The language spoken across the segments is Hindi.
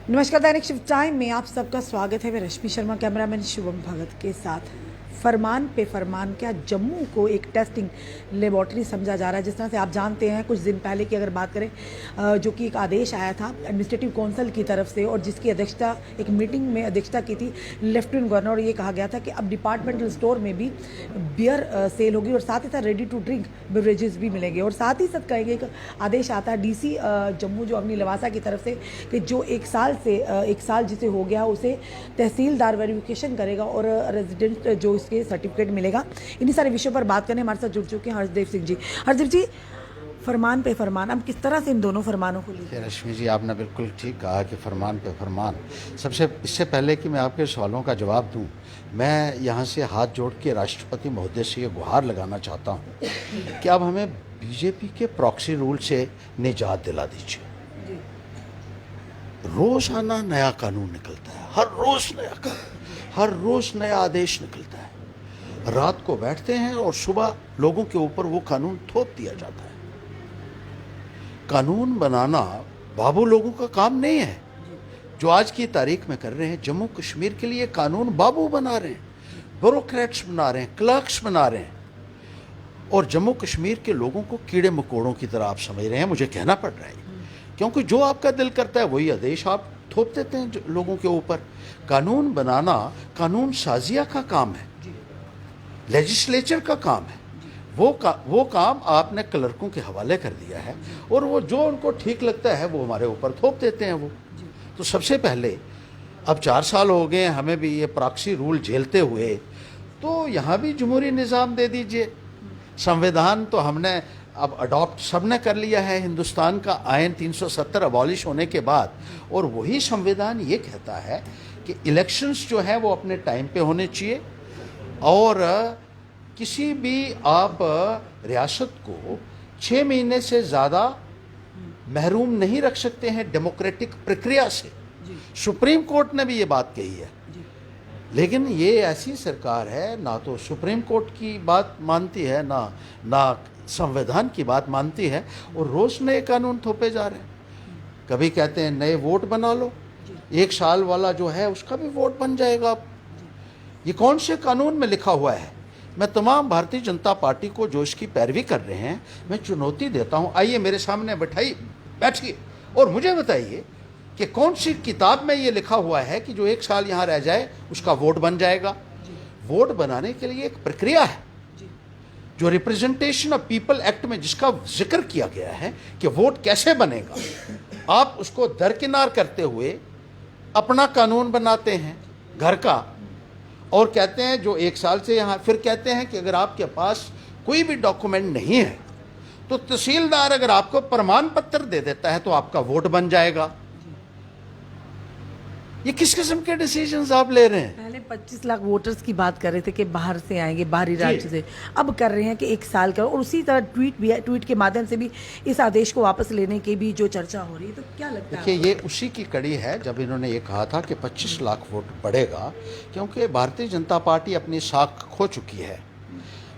नमस्कार, दैनिक शिफ्ट टाइम में आप सबका स्वागत है। मैं रश्मि शर्मा, कैमरामैन शुभम भगत के साथ। फरमान पे फरमान, क्या जम्मू को एक टेस्टिंग लेबॉर्ट्री समझा जा रहा है? जिस तरह से आप जानते हैं, कुछ दिन पहले की अगर बात करें, जो कि एक आदेश आया था एडमिनिस्ट्रेटिव काउंसिल की तरफ से, और जिसकी अध्यक्षता एक मीटिंग में अध्यक्षता की थी लेफ्टिनेंट गवर्नर, और ये कहा गया था कि अब डिपार्टमेंटल स्टोर में भी बियर सेल होगी और साथ ही साथ रेडी टू ड्रिंक बेवरेजेस भी मिलेंगे। और साथ ही साथ कहेंगे एक आदेश आता है डीसी जम्मू जो अग्नि लवासा की तरफ से, कि जो एक साल जिसे हो गया उसे तहसीलदार वेरिफिकेशन करेगा और रेजिडेंट जो इसके सर्टिफिकेट मिलेगा। इन्हीं सारे विषयों पर बात करने हमारे साथ जुड़ चुके हैं हर्षदेव सिंह जी। हर्षदेव जी, फरमान पे फरमान, अब किस तरह से इन दोनों फरमानों को लीजिए? रश्मि जी, आपने बिल्कुल ठीक कहा कि फरमान पे फरमान। इससे पहले कि मैं आपके सवालों का जवाब दूं, मैं यहाँ से हाथ जोड़ के राष्ट्रपति महोदय से ये गुहार लगाना चाहता हूँ कि अब हमें बीजेपी के प्रॉक्सी रूल से निजात दिला दीजिए। रोजाना नया कानून निकलता है, हर रोज नया कानून, हर रोज नया आदेश निकलता है। रात को बैठते हैं और सुबह लोगों के ऊपर वो कानून थोप दिया जाता है। कानून बनाना बाबू लोगों का काम नहीं है। जो आज की तारीख में कर रहे हैं, जम्मू कश्मीर के लिए कानून बाबू बना रहे हैं, ब्यूरोक्रेट्स बना रहे हैं, क्लर्क्स बना रहे हैं, और जम्मू कश्मीर के लोगों को कीड़े मकोड़ों की तरह आप समझ रहे हैं। मुझे कहना पड़ रहा है क्योंकि जो आपका दिल करता है वही आदेश आप थोप देते हैं लोगों के ऊपर। कानून बनाना कानून साजिया का काम है, लेजिस्लेचर का काम है। वो काम आपने क्लर्कों के हवाले कर दिया है, और वो जो उनको ठीक लगता है वो हमारे ऊपर थोप देते हैं वो। तो सबसे पहले, अब 4 साल हो गए हमें भी ये प्रॉक्सी रूल झेलते हुए, तो यहाँ भी जमहूरी निज़ाम दे दीजिए। संविधान तो हमने अब अडॉप्ट सबने कर लिया है, हिंदुस्तान का आयन 370 अबॉलिश होने के बाद, और वही संविधान ये कहता है कि इलेक्शंस जो है वो अपने टाइम पे होने चाहिए, और किसी भी आप रियासत को 6 महीने से ज़्यादा महरूम नहीं रख सकते हैं डेमोक्रेटिक प्रक्रिया से। सुप्रीम कोर्ट ने भी ये बात कही है। लेकिन ये ऐसी सरकार है, ना तो सुप्रीम कोर्ट की बात मानती है, ना संविधान की बात मानती है, और रोज़ नए कानून थोपे जा रहे हैं। कभी कहते हैं नए वोट बना लो, 1 साल वाला जो है उसका भी वोट बन जाएगा। अब ये कौन से कानून में लिखा हुआ है? मैं तमाम भारतीय जनता पार्टी को जो इसकी पैरवी कर रहे हैं, मैं चुनौती देता हूं, आइए मेरे सामने बैठिए और मुझे बताइए कि कौन सी किताब में ये लिखा हुआ है कि जो 1 साल यहाँ रह जाए उसका वोट बन जाएगा। वोट बनाने के लिए एक प्रक्रिया है, जो रिप्रेजेंटेशन ऑफ पीपल एक्ट में जिसका जिक्र किया गया है कि वोट कैसे बनेगा। आप उसको दरकिनार करते हुए अपना कानून बनाते हैं घर का, और कहते हैं जो 1 साल से यहाँ, फिर कहते हैं कि अगर आपके पास कोई भी डॉक्यूमेंट नहीं है तो तहसीलदार अगर आपको प्रमाण पत्र दे देता है तो आपका वोट बन जाएगा। ये किस किस्म के डिसीजंस आप ले रहे हैं? पहले 25 लाख वोटर्स की बात कर रहे थे कि बाहर से आएंगे, बाहरी राज्य से। अब कर रहे हैं कि 1 साल का, और उसी तरह ट्वीट के माध्यम से भी इस आदेश को वापस लेने की भी जो चर्चा हो रही है। तो क्या लगता है? देखिए, ये उसी की कड़ी है जब इन्होंने ये कहा था कि 25 लाख वोट बढ़ेगा, क्योंकि भारतीय जनता पार्टी अपनी साख खो चुकी है,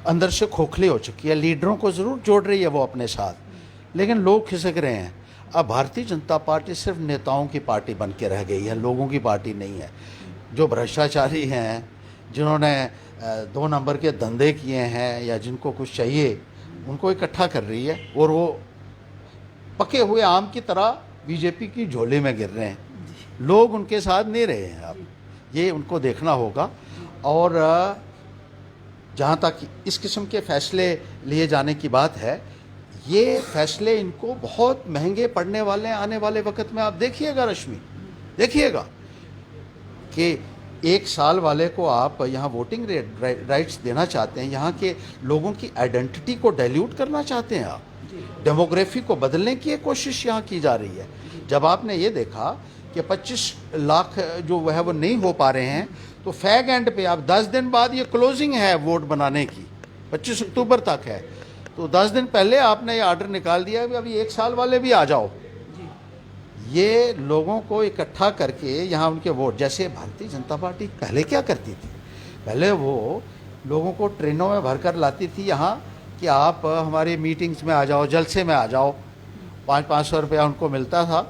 अंदर से खोखली हो चुकी है। लीडरों को ज़रूर जोड़ रही है वो अपने साथ, लेकिन लोग खिसक रहे हैं। अब भारतीय जनता पार्टी सिर्फ नेताओं की पार्टी बन के रह गई है, लोगों की पार्टी नहीं है। जो भ्रष्टाचारी हैं, जिन्होंने 2 नंबर के धंधे किए हैं, या जिनको कुछ चाहिए, उनको इकट्ठा कर रही है, और वो पके हुए आम की तरह बीजेपी की झोली में गिर रहे हैं। लोग उनके साथ नहीं रहे हैं। अब ये उनको देखना होगा। और जहाँ तक इस किस्म के फैसले लिए जाने की बात है, ये फैसले इनको बहुत महंगे पड़ने वाले हैं आने वाले वक्त में। आप देखिएगा रश्मि, देखिएगा कि 1 साल वाले को आप यहाँ वोटिंग राइट्स देना चाहते हैं, यहाँ के लोगों की आइडेंटिटी को डाइल्यूट करना चाहते हैं आप, डेमोग्राफी को बदलने की एक कोशिश यहाँ की जा रही है। जब आपने ये देखा कि 25 लाख जो है वो नहीं हो पा रहे हैं, तो फैग एंड पे आप 10 दिन बाद ये क्लोजिंग है वोट बनाने की, 25 अक्टूबर तक है, तो 10 दिन पहले आपने ये आर्डर निकाल दिया कि अभी 1 साल वाले भी आ जाओ। ये लोगों को इकट्ठा करके यहाँ उनके वोट, जैसे भारतीय जनता पार्टी पहले क्या करती थी, पहले वो लोगों को ट्रेनों में भर कर लाती थी यहाँ कि आप हमारी मीटिंग्स में आ जाओ, जलसे में आ जाओ। 500-500 रुपया उनको मिलता था,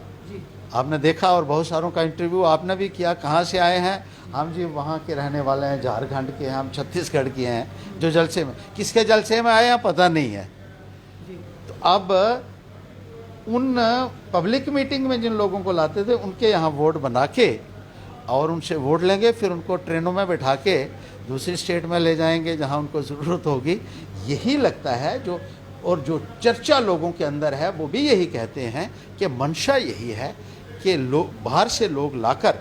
आपने देखा और बहुत सारों का इंटरव्यू आपने भी किया, कहाँ से आए हैं हम जी, वहाँ के रहने वाले हैं, झारखंड के हैं, हम छत्तीसगढ़ के हैं, जो जलसे में, किसके जलसे में आए हैं पता नहीं है। तो अब उन पब्लिक मीटिंग में जिन लोगों को लाते थे उनके यहाँ वोट बना के और उनसे वोट लेंगे, फिर उनको ट्रेनों में बैठा के दूसरी स्टेट में ले जाएंगे जहाँ उनको ज़रूरत होगी। यही लगता है जो, और जो चर्चा लोगों के अंदर है वो भी यही कहते हैं कि मंशा यही है कि लोग बाहर से लोग लाकर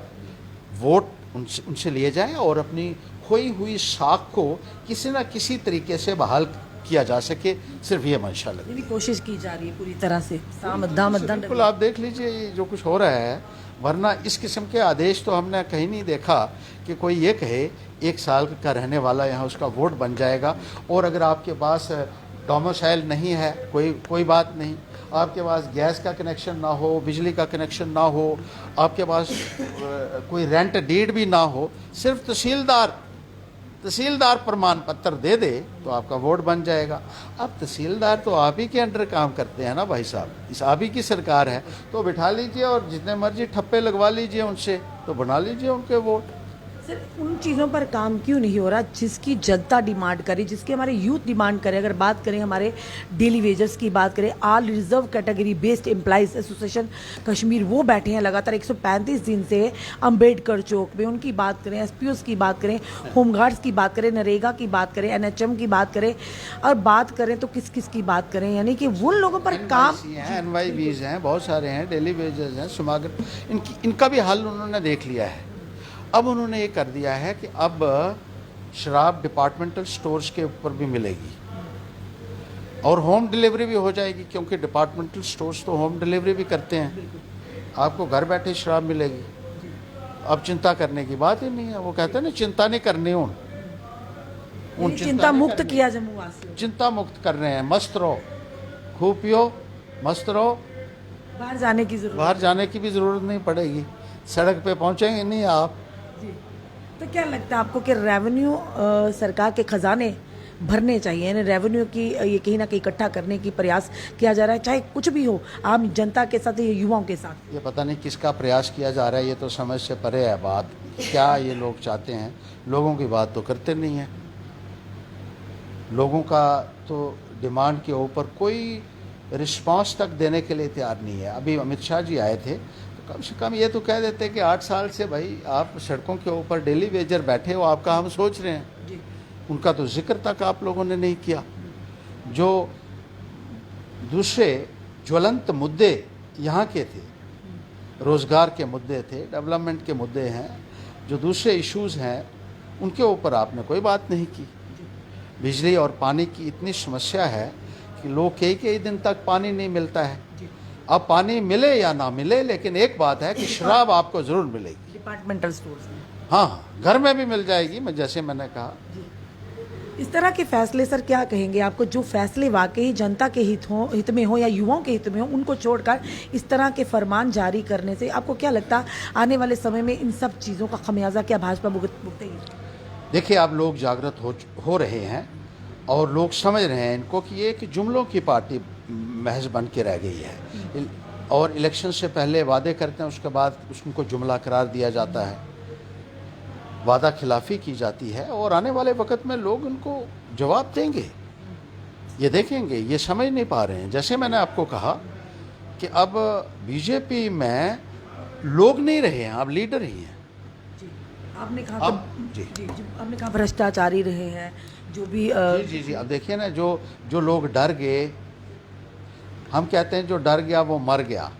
वोट उनसे लिए जाएं और अपनी खोई हुई साख को किसी न किसी तरीके से बहाल किया जा सके, सिर्फ ये मंशा लगती है। ये भी कोशिश की जा रही है पूरी तरह से, साम दाम दंड। बिल्कुल, आप देख लीजिए ये जो कुछ हो रहा है, वरना इस किस्म के आदेश तो हमने कहीं नहीं देखा कि कोई ये कहे 1 साल का रहने वाला यहाँ उसका वोट बन जाएगा, और अगर आपके पास डोमिसाइल नहीं है कोई बात नहीं, आपके पास गैस का कनेक्शन ना हो, बिजली का कनेक्शन ना हो, आपके पास कोई रेंट डीड भी ना हो, सिर्फ तहसीलदार प्रमाण पत्र दे दे तो आपका वोट बन जाएगा। अब तहसीलदार तो आप ही के अंडर काम करते हैं ना भाई साहब, इस आप ही की सरकार है, तो बिठा लीजिए और जितने मर्जी ठप्पे लगवा लीजिए उनसे, तो बना लीजिए उनके वोट। सर उन चीज़ों पर काम क्यों नहीं हो रहा जिसकी जनता डिमांड करे, जिसके हमारे यूथ डिमांड करे? अगर बात करें हमारे डेली वेजर्स की बात करें, all reserve category based employees association Kashmir वो बैठे हैं लगातार 135 दिन से अम्बेडकर चौक में। उनकी बात करें, एसपीओस की बात करें, होमगार्ड्स की बात करें, नरेगा की बात करें, एनएचएम की बात करें, और बात करें तो किस किस की बात करें, यानी कि उन लोगों पर काम NYVs हैं, बहुत सारे हैं, डेली वेजर्स हैं, सुमागर, इनका भी हाल उन्होंने देख लिया है। अब उन्होंने ये कर दिया है कि अब शराब डिपार्टमेंटल स्टोर्स के ऊपर भी मिलेगी और होम डिलीवरी भी हो जाएगी, क्योंकि डिपार्टमेंटल स्टोर्स तो होम डिलीवरी भी करते हैं। आपको घर बैठे शराब मिलेगी, अब चिंता करने की बात ही नहीं है। वो कहते हैं ना, चिंता नहीं करनी उन चिंता मुक्त किया जम्मू वासियों, चिंता मुक्त कर रहे हैं। मस्त रहो, खूब पियो, मस्त रहो, बाहर जाने की भी ज़रूरत नहीं पड़ेगी, सड़क पे पहुंचेंगे नहीं आप। तो क्या लगता है आपको कि रेवेन्यू सरकार के खजाने भरने चाहिए, यानी रेवेन्यू की ये कहीं ना कहीं इकट्ठा करने की प्रयास किया जा रहा है, चाहे कुछ भी हो, आम जनता के साथ या युवाओं के साथ? ये पता नहीं किसका प्रयास किया जा रहा है, ये तो समझ से परे है बात। क्या ये लोग चाहते हैं? लोगों की बात तो करते नहीं हैं, लोगों का तो डिमांड के ऊपर कोई रिस्पांस तक देने के लिए तैयार नहीं है। अभी अमित शाह जी आए थे, कम से कम ये तो कह देते कि 8 साल से भाई आप सड़कों के ऊपर डेली वेजर बैठे हो, आपका हम सोच रहे हैं जी। उनका तो जिक्र तक आप लोगों ने नहीं किया। जो दूसरे ज्वलंत मुद्दे यहाँ के थे, रोज़गार के मुद्दे थे, डेवलपमेंट के मुद्दे हैं, जो दूसरे इश्यूज़ हैं, उनके ऊपर आपने कोई बात नहीं की। बिजली और पानी की इतनी समस्या है कि लोग कई दिन तक पानी नहीं मिलता है। अब पानी मिले या ना मिले, लेकिन एक बात है कि शराब आपको ज़रूर मिलेगी डिपार्टमेंटल स्टोर्स में। हाँ, घर में भी मिल जाएगी, मैं जैसे मैंने कहा। इस तरह के फैसले सर क्या कहेंगे आपको, जो फैसले वाकई जनता के हित में हो या युवाओं के हित में हो, उनको छोड़कर इस तरह के फरमान जारी करने से आपको क्या लगता है आने वाले समय में इन सब चीज़ों का खमियाजा क्या भाजपा भुगतेगी? देखिए, अब लोग जागृत हो रहे हैं और लोग समझ रहे हैं इनको कि ये एक जुमलों की पार्टी महज बन के रह गई है, और इलेक्शन से पहले वादे करते हैं, उसके बाद उनको जुमला करार दिया जाता है, वादा खिलाफी की जाती है, और आने वाले वक्त में लोग उनको जवाब देंगे, ये देखेंगे। ये समझ नहीं पा रहे हैं। जैसे मैंने आपको कहा कि अब बीजेपी में लोग नहीं रहे हैं, अब लीडर ही हैं। आपने कहा आपने कहा भ्रष्टाचारी रहे हैं जो भी जी। अब देखिए ना, जो लोग डर गए, हम कहते हैं जो डर गया वो मर गया।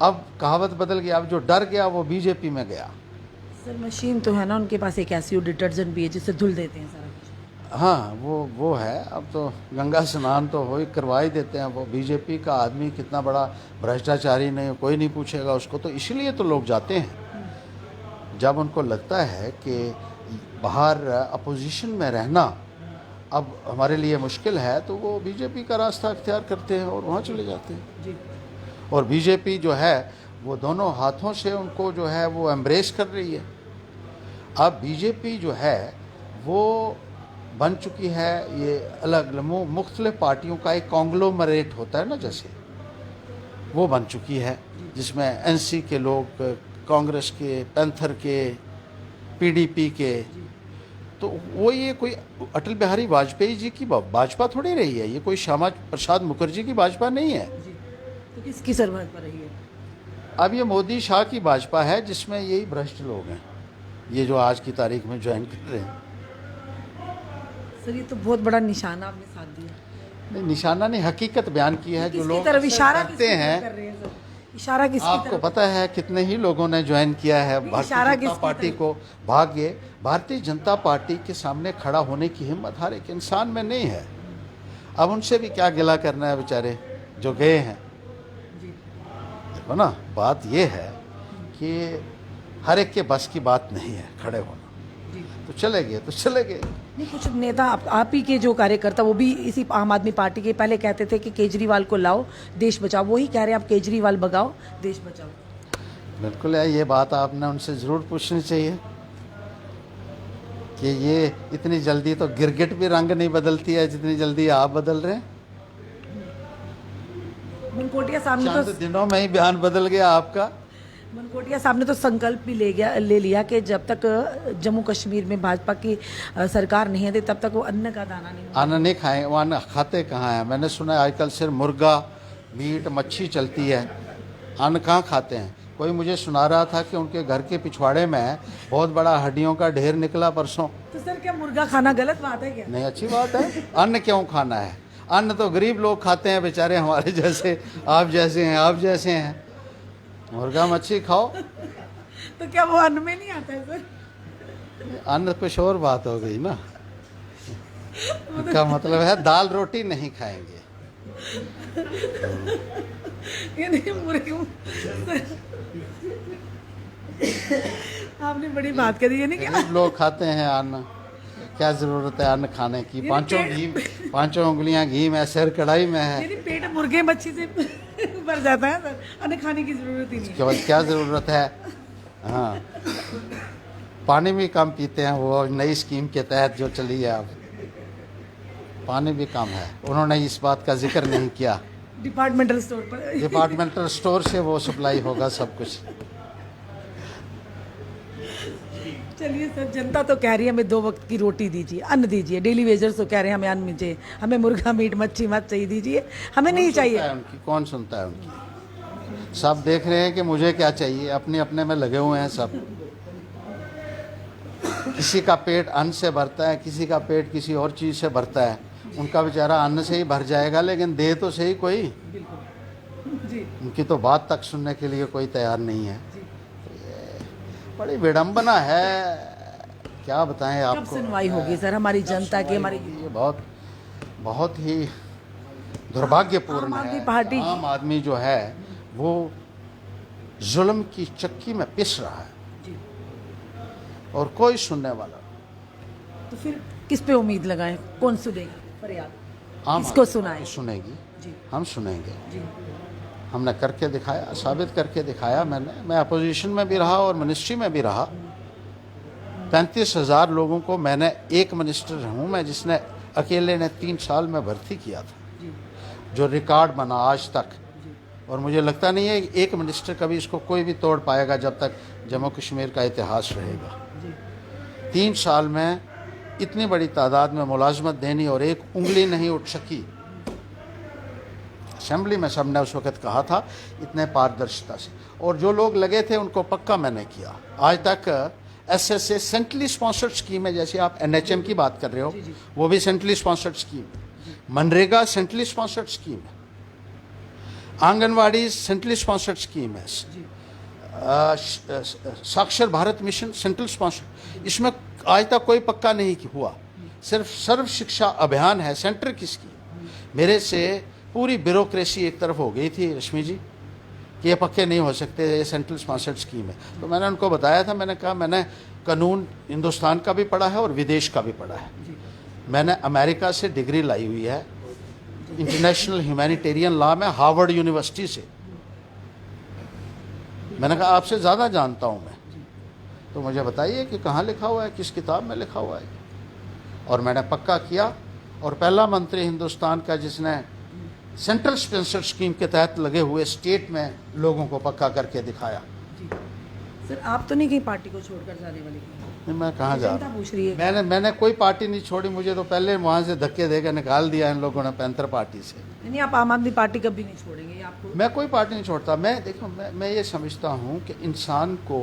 अब कहावत बदल गया, अब जो डर गया वो बीजेपी में गया। सर मशीन तो है ना उनके पास, एक ऐसी डिटर्जेंट भी है जिससे धुल देते हैं सारा कुछ। हाँ, वो है। अब तो गंगा स्नान तो हो ही करवा ही देते हैं। वो बीजेपी का आदमी कितना बड़ा भ्रष्टाचारी नहीं, कोई नहीं पूछेगा उसको, तो इसलिए तो लोग जाते हैं। जब उनको लगता है कि बाहर अपोजिशन में रहना अब हमारे लिए मुश्किल है, तो वो बीजेपी का रास्ता अख्तियार करते हैं और वहाँ चले जाते हैं जी। और बीजेपी जो है वो दोनों हाथों से उनको जो है वो एम्ब्रेस कर रही है। अब बीजेपी जो है वो बन चुकी है, ये अलग मुख्तलिफ पार्टियों का एक कॉन्ग्लोमरेट होता है ना, जैसे वो बन चुकी है। जिसमें एनसी के लोग, कांग्रेस के, पैंथर के, पीडीपी के, तो वो ये कोई अटल बिहारी वाजपेयी जी की भाजपा थोड़ी रही है, ये कोई श्यामा प्रसाद मुखर्जी की भाजपा नहीं है। तो किसकी सरहद पर रही है? अब ये मोदी शाह की भाजपा है जिसमें यही भ्रष्ट लोग हैं, ये जो आज की तारीख में ज्वाइन कर रहे हैं। सर ये तो बहुत बड़ा निशाना आपने साथ दिया। नहीं, निशाना नहीं, हकीकत बयान की है। जो किसकी लोग तरफ इशारा करते किसकी तरफ हैं, कर रहे हैं सर? इशारा किसकी आपको तरफ? पता है कितने ही लोगों ने ज्वाइन किया है भारतीय इशारा जनता किसकी पार्टी तरफ? को। भाग्य भारतीय जनता पार्टी के सामने खड़ा होने की हिम्मत हर एक इंसान में नहीं है। अब उनसे भी क्या गिला करना है बेचारे जो गए हैं। जी। देखो ना, बात ये है कि हर एक के बस की बात नहीं है खड़े होना। जी। तो चले गए तो चले गए। नहीं, कुछ नेता आप ही के जो कार्यकर्ता, वो भी इसी आम आदमी पार्टी के, पहले कहते थे कि केजरीवाल को लाओ देश बचाओ, वही कह रहे हैं आप केजरीवाल भगाओ देश बचाओ। बिल्कुल है, ये बात आपने उनसे ज़रूर पूछनी चाहिए कि ये इतनी जल्दी तो गिरगिट भी रंग नहीं बदलती है जितनी जल्दी आप बदल रहे हैं। मनकोटिया साहब ने चंद तो दिनों में ही बयान बदल गया आपका। मनकोटिया साहब ने तो संकल्प भी ले लिया कि जब तक जम्मू कश्मीर में भाजपा की सरकार नहीं है तब तक वो अन्न का दाना नहीं होगा। अन्न नहीं खाए, वो अन्न खाते कहाँ हैं? मैंने सुना है आजकल सिर्फ मुर्गा, मीट, मच्छी चलती है, अन्न कहाँ खाते हैं? कोई मुझे सुना रहा था कि उनके घर के पिछवाड़े में बहुत बड़ा हड्डियों का ढेर निकला परसों। तो सर क्या मुर्गा खाना गलत बात है क्या? नहीं, अच्छी बात है। अन्न क्यों खाना है? अन्न तो गरीब लोग खाते हैं बेचारे, हमारे जैसे, आप जैसे हैं, आप जैसे हैं। मुर्गा मच्छी खाओ। तो क्या वो अन्न में नहीं आता है सर? अन्न कुछ और बात हो गई ना। इसका मतलब है दाल रोटी नहीं खाएंगे। ये नहीं मुर्गे आपने बड़ी बात करी है, नहीं क्या? गरीब लोग खाते हैं अन्न, क्या जरूरत है अन्न खाने की? पांचों उंगलियां घी में, सिर कढ़ाई में है। मेरी पेट मुर्गे मच्छी से भर जाता है सर, अन्न खाने की जरूरत ही नहीं है। केवल क्या जरूरत है? हाँ, पानी भी कम पीते हैं, वो नई स्कीम के तहत जो चली है अब, पानी भी कम है। उन्होंने इस बात का जिक्र नहीं किया। डिपार्टमेंटल स्टोर पर डिपार्टमेंटल स्टोर से वो सप्लाई होगा सब कुछ। चलिए सर, जनता तो कह रही है हमें 2 वक्त की रोटी दीजिए, अन्न दीजिए। डेली वेजर्स तो कह रहे हैं हमें अन्न दीजिए, हमें मुर्गा मीट मच्छी मत चाहिए, दीजिए, हमें नहीं चाहिए। उनकी कौन सुनता है उनकी? सब देख रहे हैं कि मुझे क्या चाहिए, अपने अपने में लगे हुए हैं सब। किसी का पेट अन्न से भरता है, किसी का पेट किसी और चीज़ से भरता है। उनका बेचारा अन्न से ही भर जाएगा, लेकिन दे तो सही कोई। जी। उनकी तो बात तक सुनने के लिए कोई तैयार नहीं है। बड़ी विडंबना है, क्या बताएं कब आपको। सुनवाई होगी सर हमारी जनता की? हमारी ये बहुत बहुत ही दुर्भाग्यपूर्ण आम आदमी है। पार्टी आम आदमी जो है वो जुल्म की चक्की में पिस रहा है जी। और कोई सुनने वाला। तो फिर किस पे उम्मीद लगाएं? कौन सुनेगा फरियाद? आम किसको आदमी सुनाएं? पार्टी सुनेगी, जी हम सुनेंगे। जी। हमने करके दिखाया, साबित करके दिखाया। मैं अपोजिशन में भी रहा और मिनिस्ट्री में भी रहा। 35,000 लोगों को मैंने, एक मिनिस्टर हूँ मैं जिसने अकेले ने 3 साल में भर्ती किया था, जी जो रिकॉर्ड बना आज तक। और मुझे लगता नहीं है एक मिनिस्टर कभी इसको कोई भी तोड़ पाएगा जब तक जम्मू कश्मीर का इतिहास रहेगा। 3 साल में इतनी बड़ी तादाद में मुलाजमत देनी और एक उंगली नहीं उठ सकी। असेंबली में सबने उस वक्त कहा था इतने पारदर्शिता से, और जो लोग लगे थे उनको पक्का मैंने किया। आज तक एसएसए सेंट्रली स्पॉन्सर्ड स्कीम है, जैसे आप एनएचएम की बात कर रहे हो, वो भी सेंट्रली स्पॉन्सर्ड स्कीम है। मनरेगा सेंट्रली स्पॉन्सर्ड स्कीम है। आंगनवाड़ी सेंट्रली स्पॉन्सर्ड स्कीम है। साक्षर भारत मिशन सेंट्रल स्पॉन्सर्ड। इसमें आज तक कोई पक्का नहीं हुआ। सिर्फ सर्व शिक्षा अभियान है सेंटर की स्कीम। मेरे से पूरी ब्यूरोक्रेसी एक तरफ हो गई थी रश्मि जी कि ये पक्के नहीं हो सकते, ये सेंट्रल स्पॉन्सर्ड स्कीम है। तो मैंने उनको बताया था, मैंने कहा मैंने कानून हिंदुस्तान का भी पढ़ा है और विदेश का भी पढ़ा है। मैंने अमेरिका से डिग्री लाई हुई है इंटरनेशनल ह्यूमैनिटेरियन लॉ में हार्वर्ड यूनिवर्सिटी से। मैंने कहा आपसे ज़्यादा जानता हूँ मैं, तो मुझे बताइए कि कहाँ लिखा हुआ है, किस किताब में लिखा हुआ है। और मैंने पक्का किया। और पहला मंत्री हिंदुस्तान का जिसने सेंट्रल स्पेंसर स्कीम के तहत लगे हुए स्टेट में लोगों को पक्का करके दिखाया। जी सर, आप तो नहीं कहीं पार्टी को छोड़कर जाने वाले? नहीं, मैं कहाँ जा जनता रहा पूछ रही है। हूँ। मैंने कोई पार्टी नहीं छोड़ी, मुझे तो पहले वहाँ से धक्के देकर निकाल दिया इन लोगों ने पैंथर पार्टी से। नहीं, आप आम आदमी पार्टी कभी नहीं छोड़ेंगे, ये आपको? मैं कोई पार्टी नहीं छोड़ता। मैं ये समझता हूँ कि इंसान को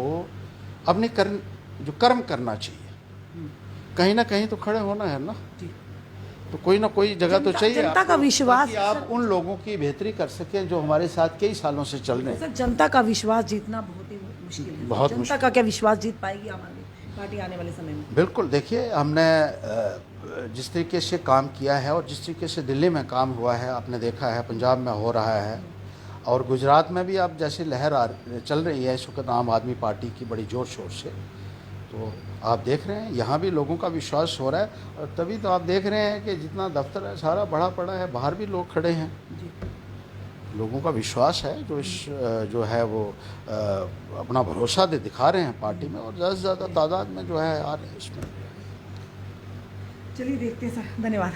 अपने कर्म करना चाहिए। कहीं ना कहीं तो खड़े होना है ना, जी। तो कोई ना कोई जगह तो चाहिए जनता का आपको, विश्वास, ताकि आप उन लोगों की बेहतरी कर सकें जो हमारे साथ कई सालों से चल रहे हैं। सर, जनता का विश्वास जीतना बहुत ही मुश्किल है। बहुत जनता मुश्किल। का क्या विश्वास जीत पाएगी आम आदमी पार्टी आने वाले समय में? बिल्कुल, देखिए हमने जिस तरीके से काम किया है और जिस तरीके से दिल्ली में काम हुआ है, आपने देखा है, पंजाब में हो रहा है, और गुजरात में भी आप जैसी लहर चल रही है इस वक्त आम आदमी पार्टी की बड़ी ज़ोर शोर से, तो आप देख रहे हैं यहाँ भी लोगों का विश्वास हो रहा है। और तभी तो आप देख रहे हैं कि जितना दफ्तर है सारा बड़ा पड़ा है, बाहर भी लोग खड़े हैं। लोगों का विश्वास है जो है वो अपना भरोसा दिखा रहे हैं पार्टी में, और ज़्यादा से ज़्यादा तादाद में जो है आ रहे हैं इसमें। चलिए देखते हैं सर, धन्यवाद।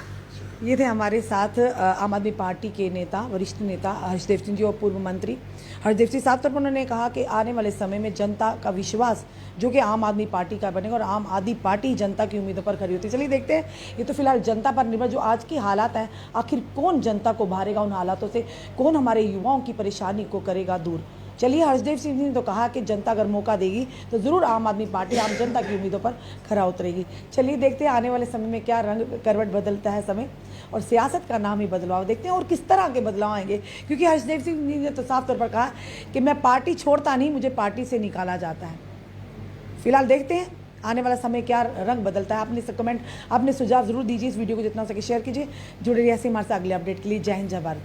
ये थे हमारे साथ आम आदमी पार्टी के नेता, वरिष्ठ नेता हर्षदेव सिंह जी और पूर्व मंत्री हरदेव सिंह। साफ तौर पर उन्होंने कहा कि आने वाले समय में जनता का विश्वास जो कि आम आदमी पार्टी का बनेगा, और आम आदमी पार्टी जनता की उम्मीदों पर खड़ी होती है। चलिए देखते हैं, ये तो फिलहाल जनता पर निर्भर जो आज की हालात हैं, आखिर कौन जनता को उभारेगा उन हालातों से, कौन हमारे युवाओं की परेशानी को करेगा दूर। चलिए, हर्षदेव सिंह ने तो कहा कि जनता अगर मौका देगी तो ज़रूर आम आदमी पार्टी आम जनता की उम्मीदों पर खरा उतरेगी। चलिए देखते हैं आने वाले समय में क्या रंग करवट बदलता है समय, और सियासत का नाम ही बदलाव। देखते हैं और किस तरह के बदलाव आएंगे, क्योंकि हर्षदेव सिंह ने तो साफ तौर पर कहा कि मैं पार्टी छोड़ता नहीं, मुझे पार्टी से निकाला जाता है। फिलहाल देखते हैं आने वाला समय क्या रंग बदलता है। आपने कमेंट, आपने सुझाव जरूर दीजिए। इस वीडियो को जितना हो सके शेयर कीजिए। जुड़े रहिए हमारे साथ अगले अपडेट के लिए। जय हिंद, जय भारत।